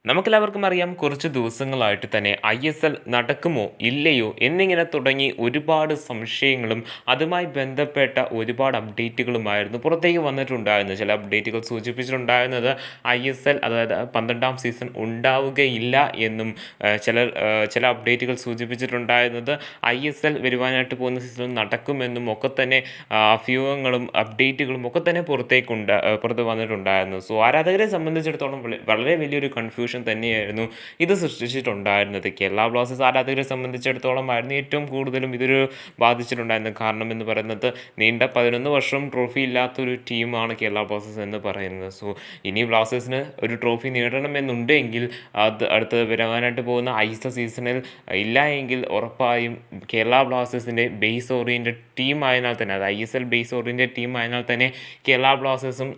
നമുക്കെല്ലാവർക്കും അറിയാം കുറച്ച് ദിവസങ്ങളായിട്ട് തന്നെ ISL നടക്കുമോ ഇല്ലയോ എന്നിങ്ങനെ തുടങ്ങി ഒരുപാട് സംശയങ്ങളും അതുമായി ബന്ധപ്പെട്ട ഒരുപാട് അപ്ഡേറ്റുകളുമായിരുന്നു പുറത്തേക്ക് വന്നിട്ടുണ്ടായിരുന്നത്. ചില അപ്ഡേറ്റുകൾ സൂചിപ്പിച്ചിട്ടുണ്ടായിരുന്നത് ISL അതായത് 12ാം സീസൺ ഉണ്ടാവുകയില്ല എന്നും ചില അപ്ഡേറ്റുകൾ സൂചിപ്പിച്ചിട്ടുണ്ടായിരുന്നത് ISL വരുവാനായിട്ട് പോകുന്ന സീസണിൽ നടക്കുമെന്നും ഒക്കെ തന്നെ അഭ്യൂഹങ്ങളും അപ്ഡേറ്റുകളും ഒക്കെ തന്നെ പുറത്ത് വന്നിട്ടുണ്ടായിരുന്നു. സോ ആരാധകരെ സംബന്ധിച്ചിടത്തോളം വളരെ വലിയൊരു കൺഫ്യൂഷൻ തന്നെയായിരുന്നു ഇത് സൃഷ്ടിച്ചിട്ടുണ്ടായിരുന്നത്. കേരള ബ്ലാസ്റ്റേഴ്സ് ആരാധകരെ സംബന്ധിച്ചിടത്തോളം ആയിരുന്നു ഏറ്റവും കൂടുതലും ഇതൊരു ബാധിച്ചിട്ടുണ്ടായിരുന്നത്. കാരണം എന്ന് പറയുന്നത് നീണ്ട 11 വർഷം ട്രോഫി ഇല്ലാത്തൊരു ടീമാണ് കേരള ബ്ലാസ്റ്റേഴ്സ് എന്ന് പറയുന്നത്. സോ ഇനി ബ്ലാസ്റ്റേഴ്സിന് ഒരു ട്രോഫി നേടണമെന്നുണ്ടെങ്കിൽ അത് അടുത്ത് വരാനായിട്ട് പോകുന്ന ISL സീസണിൽ ഇല്ല എങ്കിൽ ഉറപ്പായും കേരള ബ്ലാസ്റ്റേഴ്സിൻ്റെ ബേസ് ഓറിയൻറ്റഡ് ടീം ആയതിനാൽ തന്നെ അത് ISL ബേസ് ഓറിയൻറ്റഡ് ടീം ആയതിനാൽ തന്നെ കേരള ബ്ലാസ്റ്റേഴ്സും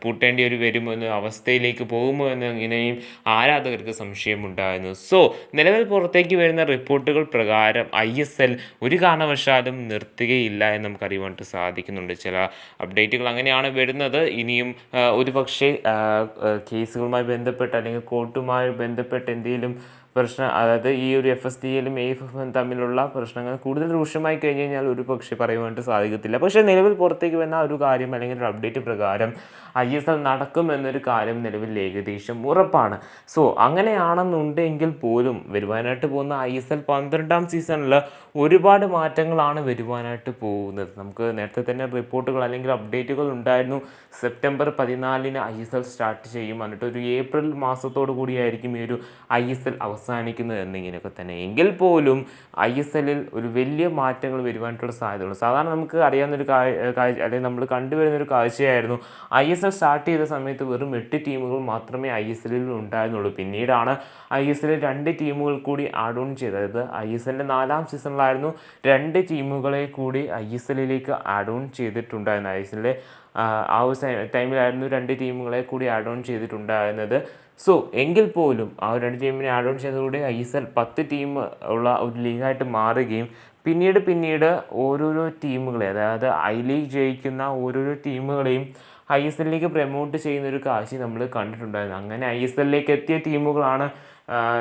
പൂട്ടേണ്ടി വരുമെന്ന അവസ്ഥയിലേക്ക് പോകുമോ എന്ന് ഇങ്ങനെയും ആരാധകർക്ക് സംശയമുണ്ടായിരുന്നു. സോ നിലവിൽ പുറത്തേക്ക് വരുന്ന റിപ്പോർട്ടുകൾ പ്രകാരം ISL ഒരു കാരണവശാലും നിർത്തുകയില്ല എന്ന് നമുക്ക് അറിയുവാനായിട്ട് സാധിക്കുന്നുണ്ട്. ചില അപ്ഡേറ്റുകൾ അങ്ങനെയാണ് വരുന്നത്. ഇനിയും ഒരു പക്ഷേ കേസുകളുമായി ബന്ധപ്പെട്ട് അല്ലെങ്കിൽ കോർട്ടുമായി ബന്ധപ്പെട്ട് എന്തെങ്കിലും പ്രശ്നം, അതായത് ഈ ഒരു FSDലും AFFും തമ്മിലുള്ള പ്രശ്നങ്ങൾ കൂടുതൽ രൂക്ഷമായി കഴിഞ്ഞ് കഴിഞ്ഞാൽ ഒരു പക്ഷേ പറയുവാനായിട്ട് സാധിക്കത്തില്ല. പക്ഷേ നിലവിൽ പുറത്തേക്ക് വന്ന ഒരു കാര്യം അല്ലെങ്കിൽ ഒരു അപ്ഡേറ്റ് പ്രകാരം ISL നടക്കുമെന്നൊരു കാര്യം നിലവിൽ ഏകദേശം ഉറപ്പാണ്. സോ അങ്ങനെയാണെന്നുണ്ടെങ്കിൽ പോലും വരുവാനായിട്ട് പോകുന്ന ISL 12ാം സീസണിൽ ഒരുപാട് മാറ്റങ്ങളാണ് വരുവാനായിട്ട് പോകുന്നത്. നമുക്ക് നേരത്തെ തന്നെ റിപ്പോർട്ടുകൾ അല്ലെങ്കിൽ അപ്ഡേറ്റുകൾ ഉണ്ടായിരുന്നു. സെപ്റ്റംബർ 14 ISL സ്റ്റാർട്ട് ചെയ്യും, എന്നിട്ട് ഒരു ഏപ്രിൽ മാസത്തോടു കൂടിയായിരിക്കും ഈ ഒരു ISL അവസാനിക്കുന്നത് എന്നിങ്ങനെയൊക്കെ തന്നെ. എങ്കിൽ പോലും ISLൽ ഒരു വലിയ മാറ്റങ്ങൾ വരുവാനായിട്ടുള്ള സാധ്യതയുണ്ട്. സാധാരണ നമുക്ക് അറിയാവുന്നൊരു അല്ലെങ്കിൽ നമ്മൾ കണ്ടുവരുന്നൊരു കാഴ്ചയായിരുന്നു ISL സ്റ്റാർട്ട് ചെയ്ത സമയത്ത് വെറും 8 ടീമുകൾ മാത്രമേ ISLൽ ഉണ്ടായിരുന്നുള്ളൂ. പിന്നീടാണ് ISL 2 ടീമുകൾ കൂടി ആഡ് ഓൺ ചെയ്തത്. അതായത് ISLൻ്റെ 4ാം സീസണിലായിരുന്നു 2 ടീമുകളെ കൂടി ISLലേക്ക് ആഡ് ഓൺ ചെയ്തിട്ടുണ്ടായിരുന്നത്. ISLൻ്റെ ആ ഒരു ടൈമിലായിരുന്നു 2 ടീമുകളെ കൂടി ആഡ് ഓൺ ചെയ്തിട്ടുണ്ടായിരുന്നത്. സോ എങ്കിൽ പോലും ആ 2 ടീമിനെ ആഡ് ഓൺ ചെയ്തതോടെ ISL 10 ടീം ഉള്ള ഒരു ലീഗായിട്ട് മാറുകയും പിന്നീട് ഓരോരോ ടീമുകളെ, അതായത് ലീഗ് ജയിക്കുന്ന ഓരോരോ ടീമുകളെയും ISLലേക്ക് പ്രൊമോട്ട് ചെയ്യുന്നൊരു കാഴ്ച നമ്മൾ കണ്ടിട്ടുണ്ടായിരുന്നു. അങ്ങനെ ISLലേക്ക് എത്തിയ ടീമുകളാണ്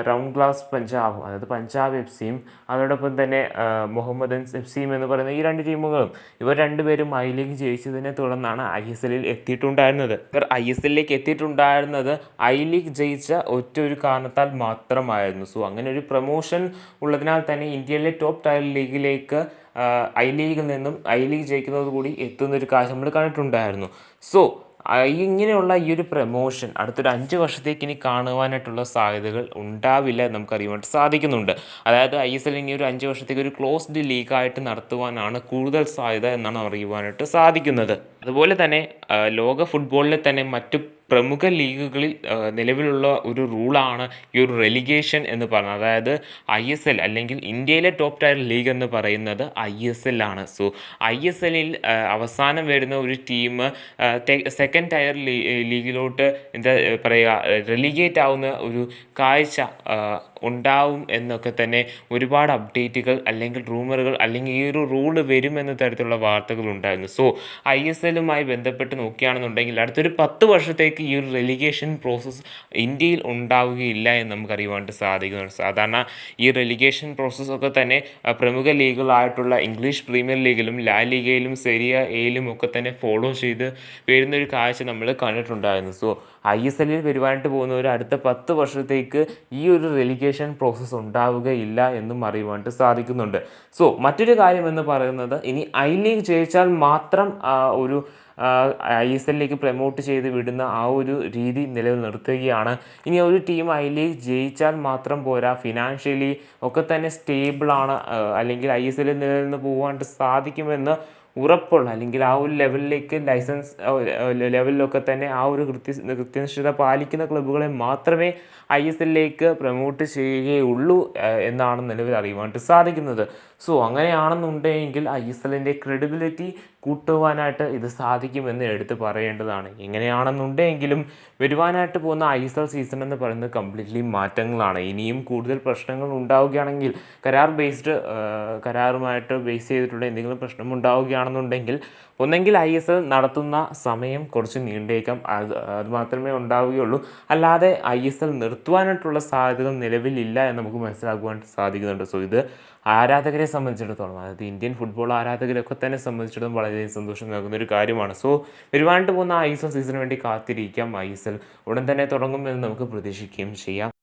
റൗണ്ട് ഗ്ലാസ് പഞ്ചാബും, അതായത് പഞ്ചാബ് FCയും അതോടൊപ്പം തന്നെ മുഹമ്മദൻസ് FCയും എന്ന് പറയുന്ന ഈ 2 ടീമുകളും. ഇവർ രണ്ടുപേരും ലീഗ് ജയിച്ചതിനെ തുടർന്നാണ് ISLൽ എത്തിയിട്ടുണ്ടായിരുന്നത്. ഇവർ ISLലേക്ക് എത്തിയിട്ടുണ്ടായിരുന്നത് ലീഗ് ജയിച്ച ഒരു കാരണത്താൽ മാത്രമായിരുന്നു. സോ അങ്ങനെ ഒരു പ്രൊമോഷൻ ഉള്ളതിനാൽ തന്നെ ഇന്ത്യയിലെ ടോപ്പ് ടയർ ലീഗിലേക്ക് ലീഗിൽ നിന്നും ലീഗ് ജയിക്കുന്നതോടു കൂടി എത്തുന്നൊരു കാഴ്ച നമ്മൾ കണ്ടിട്ടുണ്ടായിരുന്നു. സോ ഇങ്ങനെയുള്ള ഈ ഒരു പ്രൊമോഷൻ അടുത്തൊരു 5 വർഷത്തേക്ക് ഇനി കാണുവാനായിട്ടുള്ള സാധ്യതകൾ ഉണ്ടാവില്ല എന്ന് നമുക്ക് അറിയുവാനായിട്ട് സാധിക്കുന്നുണ്ട്. അതായത് ISL ഇനി ഒരു 5 വർഷത്തേക്ക് ഒരു ക്ലോസ്ഡ് ലീഗായിട്ട് നടത്തുവാനാണ് കൂടുതൽ സാധ്യത എന്നാണ് അറിയുവാനായിട്ട് സാധിക്കുന്നത്. അതുപോലെ തന്നെ ലോക ഫുട്ബോളിലെ തന്നെ മറ്റു പ്രമുഖ ലീഗുകളിൽ നിലവിലുള്ള ഒരു റൂളാണ് ഈ ഒരു റെലിഗേഷൻ എന്ന് പറയുന്നത്. അതായത് ISL അല്ലെങ്കിൽ ഇന്ത്യയിലെ ടോപ്പ് ടയർ ലീഗ് എന്ന് പറയുന്നത് ISL ആണ്. സോ ISLൽ അവസാനം വരുന്ന ഒരു ടീം സെക്കൻഡ് ടയർ ലീഗിലോട്ട് എന്താ പറയുക, റെലിഗേറ്റ് ആവുന്ന ഒരു കാഴ്ച ഉണ്ടാവും എന്നൊക്കെ തന്നെ ഒരുപാട് അപ്ഡേറ്റുകൾ അല്ലെങ്കിൽ റൂമറുകൾ അല്ലെങ്കിൽ ഈ ഒരു റൂള് വരുമെന്ന തരത്തിലുള്ള വാർത്തകൾ ഉണ്ടായിരുന്നു. സോ ISLുമായി ബന്ധപ്പെട്ട് നോക്കുകയാണെന്നുണ്ടെങ്കിൽ അടുത്തൊരു 10 വർഷത്തേക്ക് ഈ ഒരു റെലിഗേഷൻ പ്രോസസ്സ് ഇന്ത്യയിൽ ഉണ്ടാവുകയില്ല എന്ന് നമുക്ക് അറിയുവാനായിട്ട് സാധിക്കുന്നുണ്ട്. സാധാരണ ഈ റെലിഗേഷൻ പ്രോസസ്സൊക്കെ തന്നെ പ്രമുഖ ലീഗുകളായിട്ടുള്ള ഇംഗ്ലീഷ് പ്രീമിയർ ലീഗിലും ലാ ലീഗയിലും സെരിയ എയിലും ഒക്കെ തന്നെ ഫോളോ ചെയ്ത് വരുന്നൊരു കാഴ്ച നമ്മൾ കണ്ടിട്ടുണ്ടായിരുന്നു. സോ ISLൽ വരുവാനായിട്ട് പോകുന്നവർ അടുത്ത 10 വർഷത്തേക്ക് ഈ ഒരു റെലിഗേഷൻ പ്രോസസ്സ് ഉണ്ടാവുകയില്ല എന്നും അറിയുവാനായിട്ട് സാധിക്കുന്നുണ്ട്. സോ മറ്റൊരു കാര്യം എന്ന് പറയുന്നത് ഇനി ലീഗ് ജയിച്ചാൽ മാത്രം ഒരു ISLലേക്ക് പ്രൊമോട്ട് ചെയ്ത് വിടുന്ന ആ ഒരു രീതി നിലവിൽ നിർത്തുകയാണ്. ഇനി ഒരു ടീം ലീഗ് ജയിച്ചാൽ മാത്രം പോരാ, ഫിനാൻഷ്യലി ഒക്കെ തന്നെ സ്റ്റേബിളാണ് അല്ലെങ്കിൽ ISLൽ നിലനിന്ന് പോകാനായിട്ട് സാധിക്കുമെന്ന് ഉറപ്പുള്ള അല്ലെങ്കിൽ ആ ഒരു ലെവലിലേക്ക് ലൈസൻസ് ലെവലിലൊക്കെ തന്നെ ആ ഒരു കൃത്യനിഷ്ഠത പാലിക്കുന്ന ക്ലബ്ബുകളെ മാത്രമേ ISLലേക്ക് പ്രൊമോട്ട് ചെയ്യുകയുള്ളൂ എന്നാണ് നിലവിൽ അറിയുവാനായിട്ട് സാധിക്കുന്നത്. സോ അങ്ങനെയാണെന്നുണ്ടെങ്കിൽ ISLൻ്റെ ക്രെഡിബിലിറ്റി കൂട്ടുവാനായിട്ട് ഇത് സാധിക്കുമെന്ന് എടുത്ത് പറയേണ്ടതാണ്. എങ്ങനെയാണെന്നുണ്ടെങ്കിലും വരുവാനായിട്ട് പോകുന്ന ISL സീസൺ എന്ന് പറയുന്നത് കംപ്ലീറ്റ്ലി മാറ്റങ്ങളാണ്. ഇനിയും കൂടുതൽ പ്രശ്നങ്ങൾ ഉണ്ടാവുകയാണെങ്കിൽ കരാറുമായിട്ട് ബേസ് ചെയ്തിട്ടുള്ള എന്തെങ്കിലും പ്രശ്നം ഉണ്ടാവുകയാണെന്നുണ്ടെങ്കിൽ ഒന്നെങ്കിൽ ISL നടത്തുന്ന സമയം കുറച്ച് നീണ്ടേക്കാം, അത് മാത്രമേ ഉണ്ടാവുകയുള്ളൂ. അല്ലാതെ ISL നിർത്തുവാനായിട്ടുള്ള സാധ്യതകൾ നിലവിലില്ല എന്ന് നമുക്ക് മനസ്സിലാക്കുവാൻ സാധിക്കുന്നുണ്ട്. സോ ഇത് ആരാധകരെ സംബന്ധിച്ചിടത്തോളം, അതായത് ഇന്ത്യൻ ഫുട്ബോൾ ആരാധകരൊക്കെ തന്നെ സംബന്ധിച്ചിടത്തോളം വളരെയധികം സന്തോഷം നൽകുന്ന ഒരു കാര്യമാണ്. സോ വരുവാനായിട്ട് പോകുന്ന ISL സീസണിന് വേണ്ടി കാത്തിരിക്കാം. ISL ഉടൻ തന്നെ തുടങ്ങുമെന്ന് നമുക്ക് പ്രതീക്ഷിക്കുകയും ചെയ്യാം.